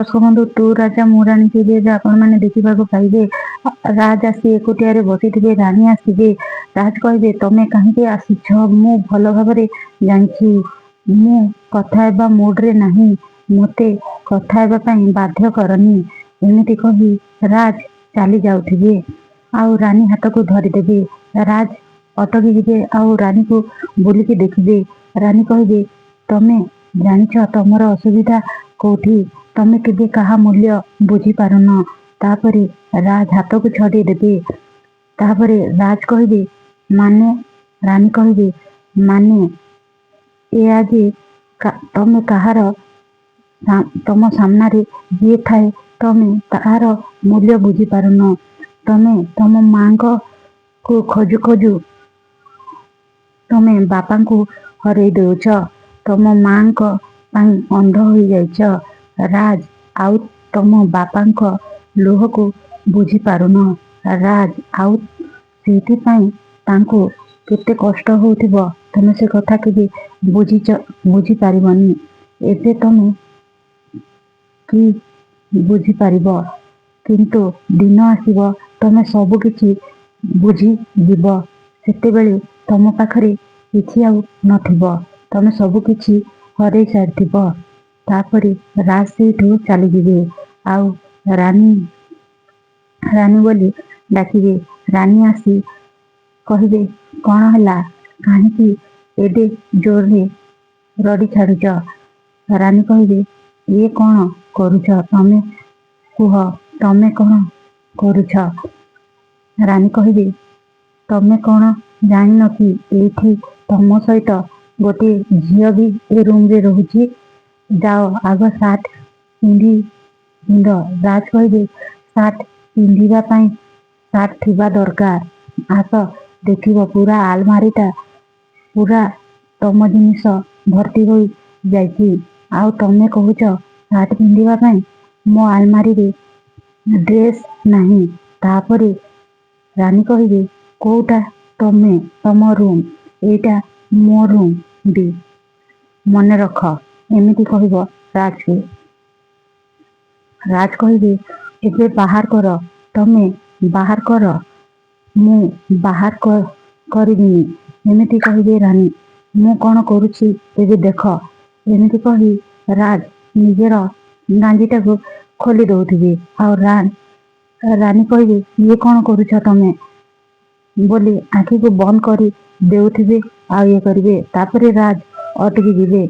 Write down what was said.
ଦର୍ଶକ ବନ୍ଧୁ ତୁ ରାଜା ମୁଁ ରାଣୀ ସିରିଏଲ ଆପଣମାନେ ଦେଖିବାକୁ ପାଇବେ। ରାଜ ଆସି ଏକୁଟିଆରେ ବସିଥିବେ, ରାଣୀ ଆସିବେ। ରାଜ କହିବେ, ତମେ କାହିଁକି ଆସିଛ ମୁଁ ଭଲ ଭାବରେ ଜାଣିଛି। ମୁଁ କଥା ହେବା ମୁଡରେ ନାହିଁ, ମୋତେ କଥା ହେବା ପାଇଁ ବାଧ୍ୟ କରନି। ଏମିତି କହି ରାଜ ଚାଲି ଯାଉଥିବେ, ଆଉ ରାଣୀ ହାତକୁ ଧରିଦେବେ। ରାଜ ଅଟକି ଯିବେ ଆଉ ରାଣୀକୁ ବୁଲିକି ଦେଖିବେ। ରାଣୀ କହିବେ, ତମେ ଜାଣିଛ ତମର ଅସୁବିଧା କୋଉଠି? ତମେ କେବେ କାହା ମୂଲ୍ୟ ବୁଝିପାରୁନ। ତାପରେ ରାଜ ହାତକୁ ଛଡେଇ ଦେବେ। ତାପରେ ରାଜ କହିବେ, ମାନେ? ରାଣୀ କହିବେ, ମାନେ ଏଇଆ ଯେ ତମେ କାହାର ତମ ସାମ୍ନାରେ ଯିଏ ଥାଏ ତମେ ତାହାର ମୂଲ୍ୟ ବୁଝିପାରୁନ। ତମେ ତମ ମାଙ୍କୁ ଖୋଜୁ ଖୋଜୁ ତମେ ବାପାଙ୍କୁ ହରେଇ ଦେଉଛ। ତମ ମାଙ୍କ ପାଇଁ ଅନ୍ଧ ହୋଇଯାଇଛ। ରାଜ ଆଉ ତମ ବାପାଙ୍କ ଲୁହକୁ ବୁଝିପାରୁନ। ରାଜ ଆଉ ସେଇଥିପାଇଁ ତାଙ୍କୁ କେତେ କଷ୍ଟ ହଉଥିବ ତମେ ସେ କଥା କେବେ ବୁଝିପାରିବନି। ଏବେ ତମେ କି ବୁଝିପାରିବ, କିନ୍ତୁ ଦିନ ଆସିବ ତମେ ସବୁ କିଛି ବୁଝିଯିବ। ସେତେବେଳେ ତମ ପାଖରେ କିଛି ଆଉ ନଥିବ, ତମେ ସବୁ କିଛି ହରେଇ ସାରିଥିବ। ତାପରେ ରାଜ ସେଇଠୁ ଚାଲିଯିବେ ଆଉ ରାଣୀ ରାଣୀ ବୋଲି ଡାକିବେ। ରାଣୀ ଆସି କହିବେ, କଣ ହେଲା? କାହିଁକି ଏଡେ ଜୋରରେ ରଡ଼ି ଛାଡୁଛ? ରାଣୀ କହିବେ, ଇଏ କଣ କରୁଛ ତମେ କୁହ, ତମେ କଣ କରୁଛ? ରାଣୀ କହିବେ, ତମେ କଣ ଜାଣିନ କି ଏଇଠି ତମ ସହିତ ଗୋଟିଏ ଝିଅ ବି ଏ ରୁମରେ ରହୁଛି? ଯାଅ ଆଗ ସାର୍ଟ ପିନ୍ଧ। ରାଜ କହିବେ, ସାର୍ଟ ପିନ୍ଧିବା ପାଇଁ ସାର୍ଟ ଥିବା ଦରକାର। ଆସ ଦେଖିବ ପୁରା ଆଲମାରିଟା ପୁରା ତମ ଜିନିଷ ଭର୍ତ୍ତି ହୋଇ ଯାଇଛି, ଆଉ ତମେ କହୁଛ ସାର୍ଟ ପିନ୍ଧିବା ପାଇଁ? ମୋ ଆଲମାରିରେ ଡ୍ରେସ ନାହିଁ। ତାପରେ ରାଣୀ କହିବେ, କୋଉଟା ତମ ରୁମ୍? ଏଇଟା ମୋ ରୁମ୍ ବି, ମନେ ରଖ। ଏମିତି କହିବ ରାଜକୁ। ରାଜ କହିବେ, ଏବେ ବାହାର କର। ତମେ ବାହାର କର। ମୁଁ ବାହାର କରିବିନି। ଏମିତି କହିବେ ରାଣୀ। ମୁଁ କଣ କରୁଛି ଏବେ ଦେଖ। ଏମିତି କହି ରାଜ ନିଜର ଗାଞ୍ଜିଟାକୁ ଖୋଲି ଦଉଥିବେ ଆଉ ରାଣୀ କହିବେ, ଇଏ କଣ କରୁଛ ତମେ ବୋଲି ଆଖିକୁ ବନ୍ଦ କରି ଦେଉଥିବେ ଆଉ ଇଏ କରିବେ। ତାପରେ ରାଜ ଅଟକି ଯିବେ।